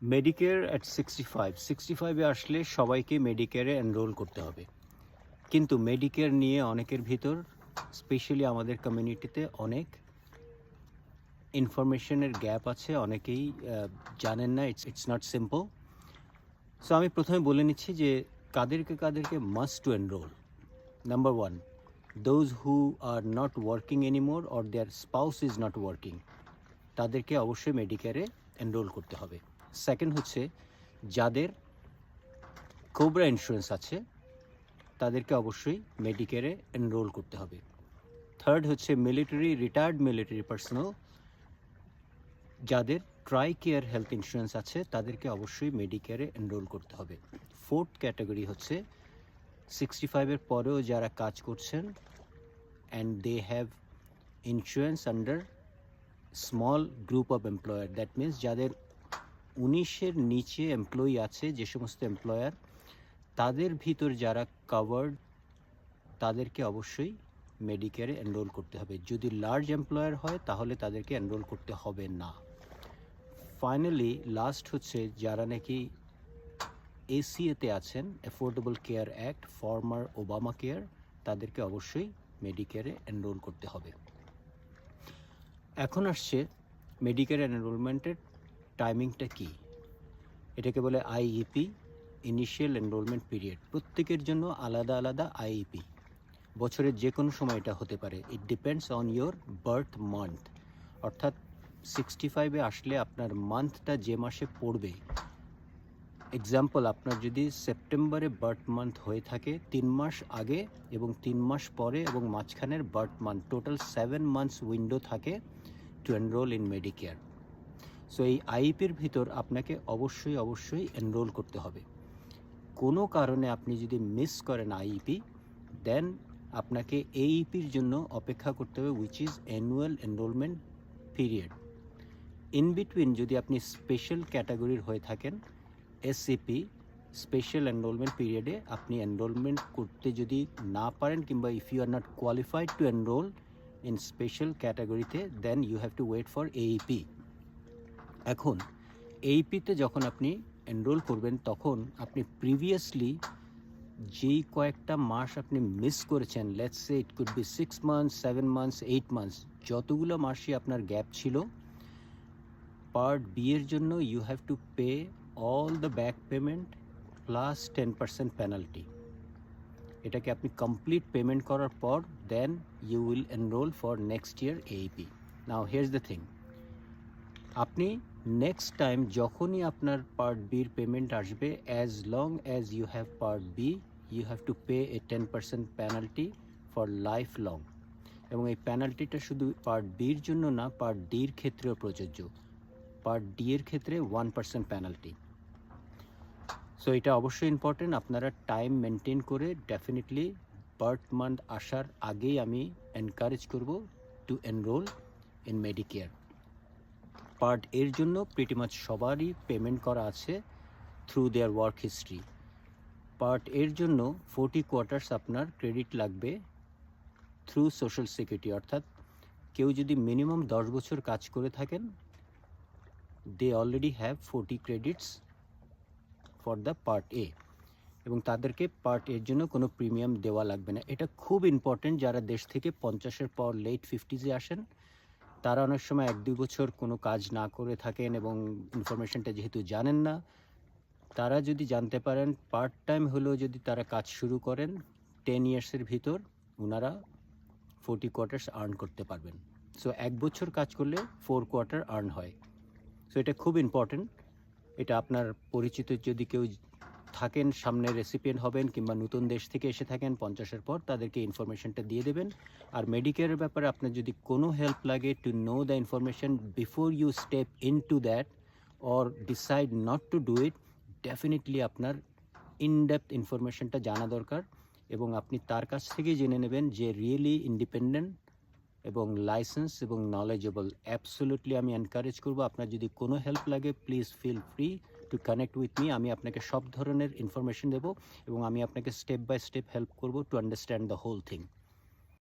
Medicare at 65 আসলে সবাইকে মেডিকেয়ারে enrol করতে হবে। কিন্তু মেডিকেয়ার নিয়ে অনেকের ভিতর, স্পেশালি আমাদের কমিউনিটিতে অনেক ইনফরমেশনের গ্যাপ আছে, অনেকেই জানেন না, ইটস নট সিম্পল। সো আমি প্রথমে বলে নিচ্ছি যে কাদেরকে must to enroll. Number 1, those who are not working anymore or their spouse is not working, তাদেরকে অবশ্যই মেডিকেয়ারে এনরোল করতে হবে। সেকেন্ড হচ্ছে যাদের কোবরা ইন্স্যুরেন্স আছে তাদেরকে অবশ্যই মেডিকেয়ারে এনরোল করতে হবে। থার্ড হচ্ছে রিটায়ার্ড মিলিটারি পার্সোনাল, যাদের ট্রাই কেয়ার হেলথ ইন্স্যুরেন্স আছে তাদেরকে অবশ্যই মেডিকেয়ারে এনরোল করতে হবে। ফোর্থ ক্যাটাগরি হচ্ছে 65 পরেও যারা কাজ করছেন and they have insurance under small group of employer, that means যাদের 19-এর নিচে এমপ্লয়ি আছে, যে সমস্ত এমপ্লয়ার, তাদের ভিতর যারা কাভার্ড তাদেরকে অবশ্যই মেডিকেয়ারে এনরোল করতে হবে। যদি লার্জ এমপ্লয়ার হয় তাহলে তাদেরকে এনরোল করতে হবে না। ফাইনালি লাস্ট হচ্ছে যারা নাকি এসিএতে আছেন, affordable care act, former Obama care, তাদেরকে অবশ্যই মেডিকেয়ারে এনরোল করতে হবে। এখন আসছে মেডিকেয়ার এনরোলমেন্টের টাইমিংটা কি। এটাকে বলে আইইপি, ইনিশিয়াল এনরোলমেন্ট পিরিয়ড। প্রত্যেকের জন্য আলাদা আলাদা আইইপি, বছরের যে কোনো সময় এটা হতে পারে। It depends on your birth month, অর্থাৎ 65 আসলে আপনার মান্থটা যে মাসে পড়বে। এক্সাম্পল, আপনার যদি সেপ্টেম্বরে বার্থ মান্থ হয়ে থাকে 3 মাস আগে এবং 3 মাস পরে এবং মাঝখানের birth month, total 7 months window থাকে to enroll in Medicare. So এই আইপির ভিতর আপনাকে অবশ্যই এনরোল করতে হবে। কোনো কারণে আপনি যদি মিস করেন আইইপি, দেন আপনাকে এইপির জন্য অপেক্ষা করতে হবে, which is annual enrolment period. In between যদি আপনি স্পেশাল ক্যাটাগরির হয়ে থাকেন, এসসিপি, স্পেশাল এনরোলমেন্ট পিরিয়ডে আপনি এনরোলমেন্ট করতে যদি না পারেন, কিংবা if you are not qualified to enroll in special ক্যাটাগরিতে, then you have to wait for AEP. এখন এইপিতে যখন আপনি এনরোল করবেন তখন আপনি প্রিভিয়াসলি যেই কয়েকটা মাস আপনি মিস করেছেন, let's say it could be 6 months, 7 months, 8 months, যতগুলো মাসই আপনার গ্যাপ ছিল, পার্ট বি এর জন্য you have to pay all the back payment plus 10% penalty. এটাকে আপনি কমপ্লিট পেমেন্ট করার পর then you will enroll for next year AEP. Now here's the thing, আপনি নেক্সট টাইম যখনই আপনার পার্ট বির পেমেন্ট আসবে, as long as you have part B, you have to pay A 10% penalty for life long. এবং এই পেনাল্টিটা শুধু part বির জন্য না, পার্ট ডির ক্ষেত্রেও প্রযোজ্য। পার্ট ডি এর ক্ষেত্রে 1% পেনাল্টি। সো এটা অবশ্যই ইম্পর্টেন্ট, আপনারা টাইম মেনটেন করে ডেফিনেটলি বার্থ মান্থ আসার আগেই আমি এনকারেজ করব to enroll in Medicare. Part এর জন্য প্রিটিমাচ সবারই পেমেন্ট করা আছে through their work history. Part এর জন্য 40 কোয়ার্টার্স আপনার ক্রেডিট লাগবে থ্রু সোশ্যাল সিকিউরিটি, অর্থাৎ কেউ যদি মিনিমাম 10 বছর কাজ করে থাকেন, they already have 40 credits for the part A, এবং তাদেরকে পার্ট এর জন্য কোনো প্রিমিয়াম দেওয়া লাগবে না। এটা খুব ইম্পর্টেন্ট, যারা দেশ থেকে 50-এর পর লেট 50-এ আসেন, তারা অনেক সময় 1-2 বছর কোনো কাজ না করে থাকেন এবং ইনফরমেশনটা যেহেতু জানেন না, তারা যদি জানতে পারেন পার্ট টাইম হলেও যদি তারা কাজ শুরু করেন 10 ইয়ার্সের ভিতর, ওনারা 40 কোয়ার্টার্স আর্ন করতে পারবেন। সো 1 বছর কাজ করলে 4 কোয়ার্টার আর্ন হয়। সো এটা খুব ইম্পর্টেন্ট। এটা আপনার পরিচিত যদি কেউ থাকেন, সামনে রেসিপিয়েন্ট হবেন, কিংবা নতুন দেশ থেকে এসে থাকেন 50-এর পর, তাদেরকে ইনফরমেশনটা দিয়ে দেবেন। আর মেডিকেয়ারের ব্যাপারে আপনার যদি কোনো হেল্প লাগে, to know the information before you step in to that or decide not to do it, definitely আপনার ইনডেপথ ইনফরমেশনটা জানা দরকার, এবং আপনি তার কাছ থেকেই জেনে নেবেন যে রিয়েলি ইন্ডিপেন্ডেন্ট এবং লাইসেন্স এবং নলেজেবল। অ্যাবসোলুটলি আমি এনকারেজ করবো, আপনার যদি কোনো হেল্প লাগে please feel free to connect with me. আমি আপনাকে সব ধরনের ইনফরমেশন দেবো এবং আমি আপনাকে স্টেপ বাই স্টেপ হেল্প করবো to understand the whole thing.